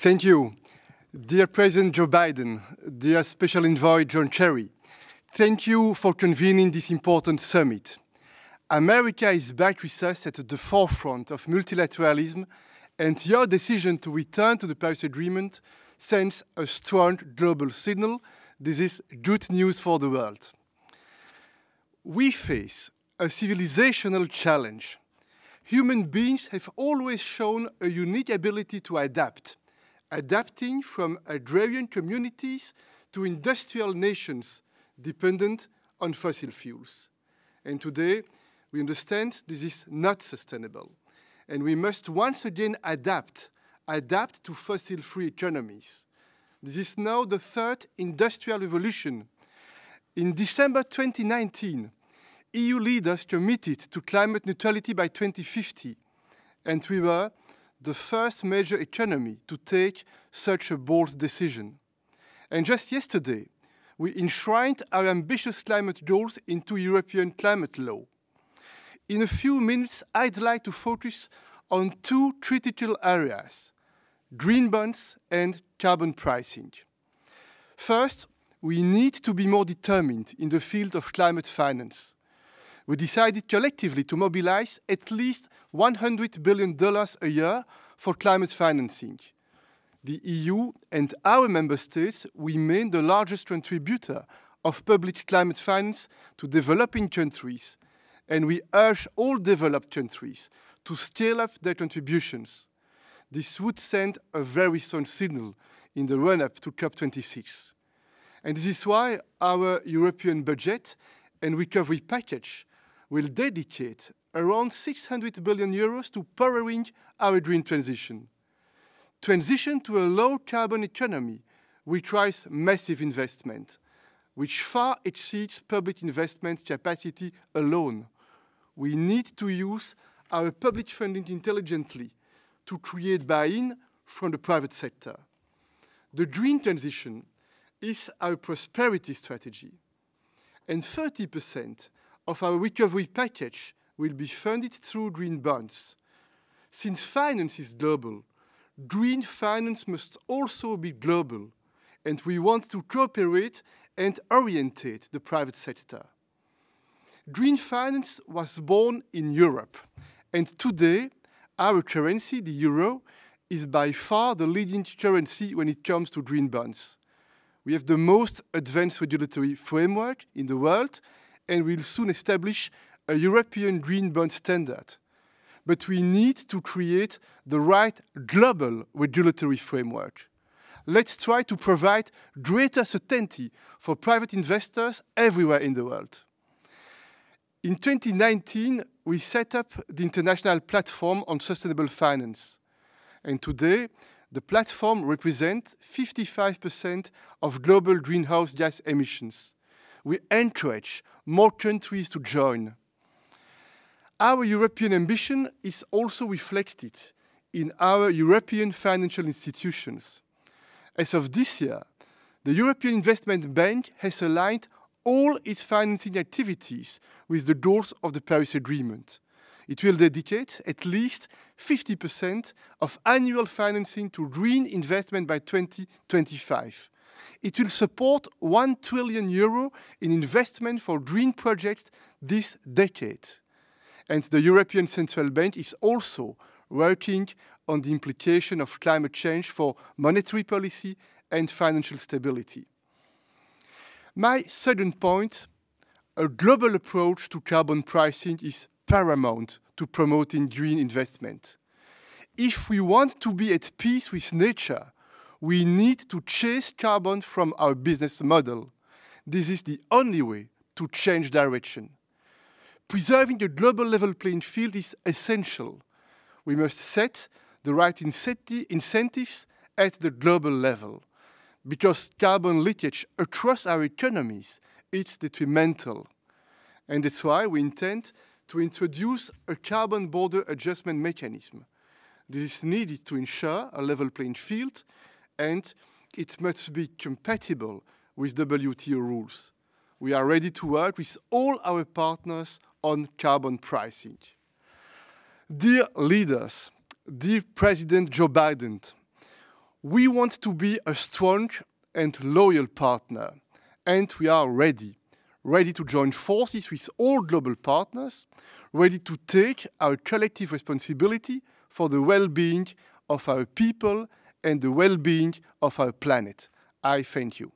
Thank you. Dear President Joe Biden, dear Special Envoy John Kerry, thank you for convening this important summit. America is back with us at the forefront of multilateralism, and your decision to return to the Paris Agreement sends a strong global signal. This is good news for the world. We face a civilizational challenge. Human beings have always shown a unique ability to adapt, adapting from agrarian communities to industrial nations dependent on fossil fuels. And today, we understand this is not sustainable. And we must once again adapt to fossil-free economies. This is now the third industrial revolution. In December 2019, EU leaders committed to climate neutrality by 2050, and we were the first major economy to take such a bold decision. And just yesterday, we enshrined our ambitious climate goals into European climate law. In a few minutes, I'd like to focus on two critical areas: green bonds and carbon pricing. First, we need to be more determined in the field of climate finance. We decided collectively to mobilize at least $100 billion a year for climate financing. The EU and our member states remain the largest contributor of public climate finance to developing countries, and we urge all developed countries to scale up their contributions. This would send a very strong signal in the run-up to COP26. And this is why our European budget and recovery package will dedicate around 600 billion euros to powering our green transition. Transition to a low-carbon economy requires massive investment, which far exceeds public investment capacity alone. We need to use our public funding intelligently to create buy-in from the private sector. The green transition is our prosperity strategy, and 30% of our recovery package will be funded through green bonds. Since finance is global, green finance must also be global, and we want to cooperate and orientate the private sector. Green finance was born in Europe, and today our currency, the euro, is by far the leading currency when it comes to green bonds. We have the most advanced regulatory framework in the world, and we'll soon establish a European green bond standard. But we need to create the right global regulatory framework. Let's try to provide greater certainty for private investors everywhere in the world. In 2019, we set up the International Platform on Sustainable Finance. And today, the platform represents 55% of global greenhouse gas emissions. We encourage more countries to join. Our European ambition is also reflected in our European financial institutions. As of this year, the European Investment Bank has aligned all its financing activities with the goals of the Paris Agreement. It will dedicate at least 50% of annual financing to green investment by 2025. It will support 1 trillion euro in investment for green projects this decade. And the European Central Bank is also working on the implication of climate change for monetary policy and financial stability. My second point, a global approach to carbon pricing is paramount to promoting green investment. If we want to be at peace with nature, we need to chase carbon from our business model. This is the only way to change direction. Preserving a global level playing field is essential. We must set the right incentives at the global level, because carbon leakage across our economies is detrimental. And that's why we intend to introduce a carbon border adjustment mechanism. This is needed to ensure a level playing field, and it must be compatible with WTO rules. We are ready to work with all our partners on carbon pricing. Dear leaders, dear President Joe Biden, We want to be a strong and loyal partner, and we are ready to join forces with all global partners, ready to take our collective responsibility for the well-being of our people and the well-being of our planet. I thank you.